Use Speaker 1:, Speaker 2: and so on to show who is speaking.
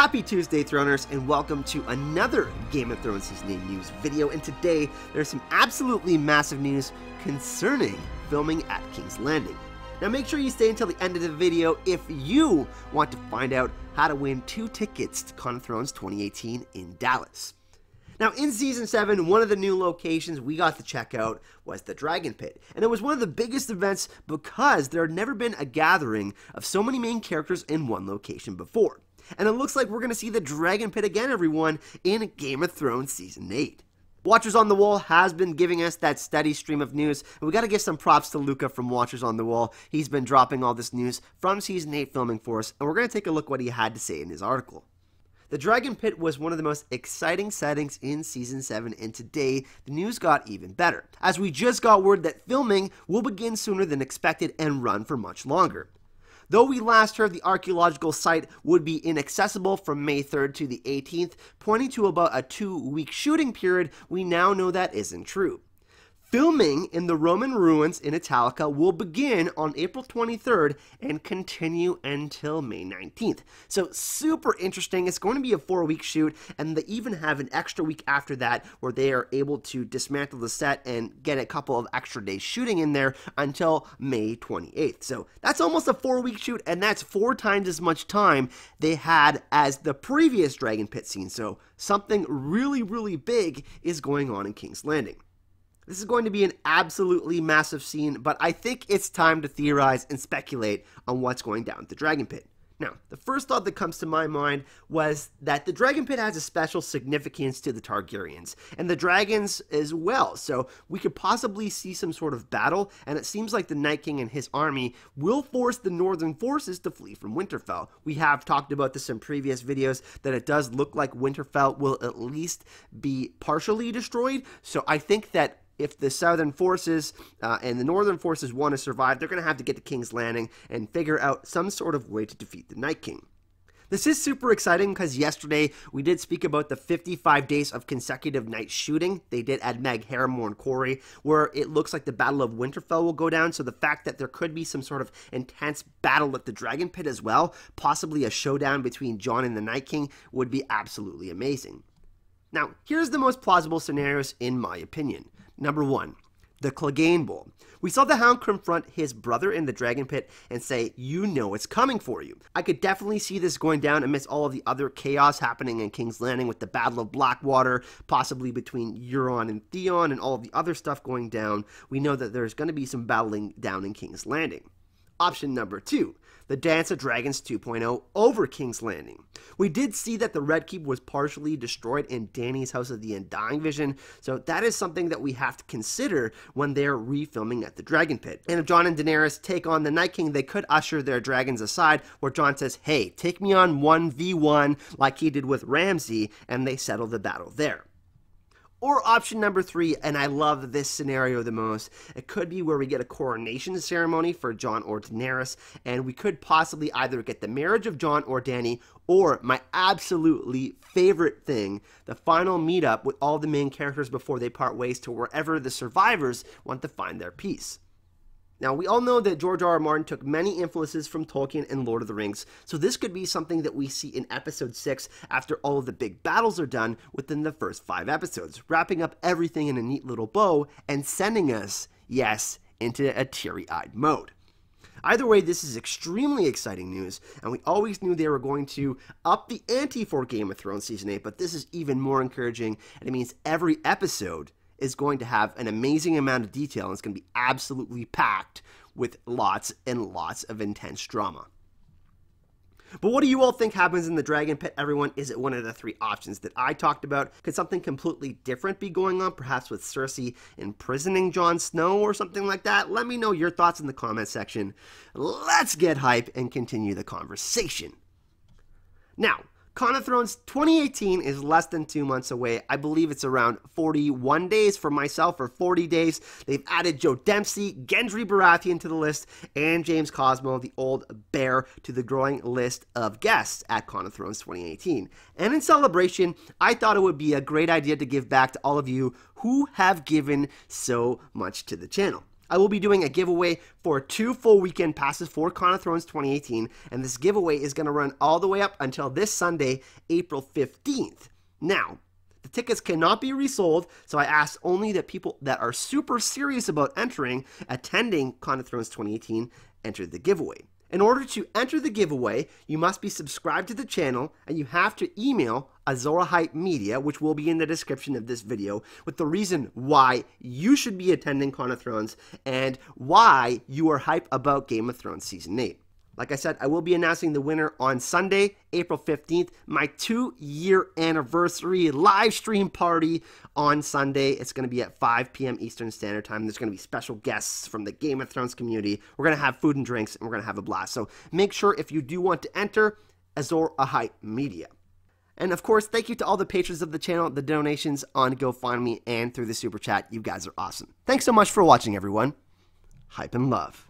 Speaker 1: Happy Tuesday, Throners, and welcome to another Game of Thrones Season 8 news video. And today, there's some absolutely massive news concerning filming at King's Landing. Now make sure you stay until the end of the video if you want to find out how to win 2 tickets to Con of Thrones 2018 in Dallas. Now, in Season 7, one of the new locations we got to check out was the Dragonpit, and it was one of the biggest events because there had never been a gathering of so many main characters in one location before. And it looks like we're going to see the Dragonpit again, everyone, in Game of Thrones Season 8. Watchers on the Wall has been giving us that steady stream of news, and we got to give some props to Luca from Watchers on the Wall. He's been dropping all this news from Season 8 filming for us, and we're going to take a look what he had to say in his article. The Dragonpit was one of the most exciting settings in Season 7, and today, the news got even better, as we just got word that filming will begin sooner than expected and run for much longer. Though we last heard the archaeological site would be inaccessible from May 3rd to the 18th, pointing to about a 2-week shooting period, we now know that isn't true. Filming in the Roman ruins in Italica will begin on April 23rd and continue until May 19th. So super interesting. It's going to be a 4-week shoot, and they even have an extra week after that where they are able to dismantle the set and get a couple of extra days shooting in there until May 28th. So that's almost a 4-week shoot, and that's 4 times as much time they had as the previous Dragonpit scene. So something really, really big is going on in King's Landing. This is going to be an absolutely massive scene, but I think it's time to theorize and speculate on what's going down at the Dragonpit. Now, the first thought that comes to my mind was that the Dragonpit has a special significance to the Targaryens, and the dragons as well, so we could possibly see some sort of battle, and it seems like the Night King and his army will force the northern forces to flee from Winterfell. We have talked about this in previous videos, that it does look like Winterfell will at least be partially destroyed, so I think that if the southern forces and the northern forces want to survive, they're going to have to get to King's Landing and figure out some sort of way to defeat the Night King. This is super exciting because yesterday we did speak about the 55 days of consecutive night shooting they did at Meg Harrimore and Corey, where it looks like the Battle of Winterfell will go down. So the fact that there could be some sort of intense battle at the Dragonpit as well, possibly a showdown between Jon and the Night King, would be absolutely amazing. Now, here's the most plausible scenarios in my opinion. Number 1, the Cleganebowl. We saw the Hound confront his brother in the Dragonpit and say, "You know it's coming for you." I could definitely see this going down amidst all of the other chaos happening in King's Landing with the Battle of Blackwater, possibly between Euron and Theon and all of the other stuff going down. We know that there's going to be some battling down in King's Landing. Option number 2, the Dance of Dragons 2.0 over King's Landing. We did see that the Red Keep was partially destroyed in Dany's House of the Undying vision, so that is something that we have to consider when they're refilming at the Dragonpit. And if Jon and Daenerys take on the Night King, they could usher their dragons aside, where Jon says, "Hey, take me on 1v1 like he did with Ramsay," and they settle the battle there. Or option number 3, and I love this scenario the most, it could be where we get a coronation ceremony for Jon or Daenerys, and we could possibly either get the marriage of Jon or Dany, or my absolutely favorite thing, the final meetup with all the main characters before they part ways to wherever the survivors want to find their peace. Now, we all know that George R.R. Martin took many influences from Tolkien and Lord of the Rings, so this could be something that we see in Episode 6 after all of the big battles are done within the first 5 episodes, wrapping up everything in a neat little bow and sending us, yes, into a teary-eyed mode. Either way, this is extremely exciting news, and we always knew they were going to up the ante for Game of Thrones Season 8, but this is even more encouraging, and it means every episode is going to have an amazing amount of detail, and it's going to be absolutely packed with lots and lots of intense drama. But what do you all think happens in the Dragonpit, everyone? Is it one of the 3 options that I talked about? Could something completely different be going on, perhaps with Cersei imprisoning Jon Snow or something like that? Let me know your thoughts in the comment section. Let's get hype and continue the conversation. Now, Con of Thrones 2018 is less than 2 months away. I believe it's around 41 days for myself, or 40 days. They've added Joe Dempsey, Gendry Baratheon to the list, and James Cosmo, the old bear, to the growing list of guests at Con of Thrones 2018. And in celebration, I thought it would be a great idea to give back to all of you who have given so much to the channel. I will be doing a giveaway for 2 full weekend passes for Con of Thrones 2018, and this giveaway is going to run all the way up until this Sunday, April 15th. Now, the tickets cannot be resold, so I ask only that people that are super serious about attending Con of Thrones 2018, enter the giveaway. In order to enter the giveaway, you must be subscribed to the channel, and you have to email Azora Hype Media, which will be in the description of this video, with the reason why you should be attending Con of Thrones and why you are hype about Game of Thrones Season 8. Like I said, I will be announcing the winner on Sunday, April 15th, my 2-year anniversary live stream party on Sunday. It's going to be at 5 p.m. Eastern Standard Time. There's going to be special guests from the Game of Thrones community. We're going to have food and drinks, and we're going to have a blast. So make sure if you do want to enter, Azora Hype Media. And of course, thank you to all the patrons of the channel, the donations on GoFundMe and through the Super Chat. You guys are awesome. Thanks so much for watching, everyone. Hype and love.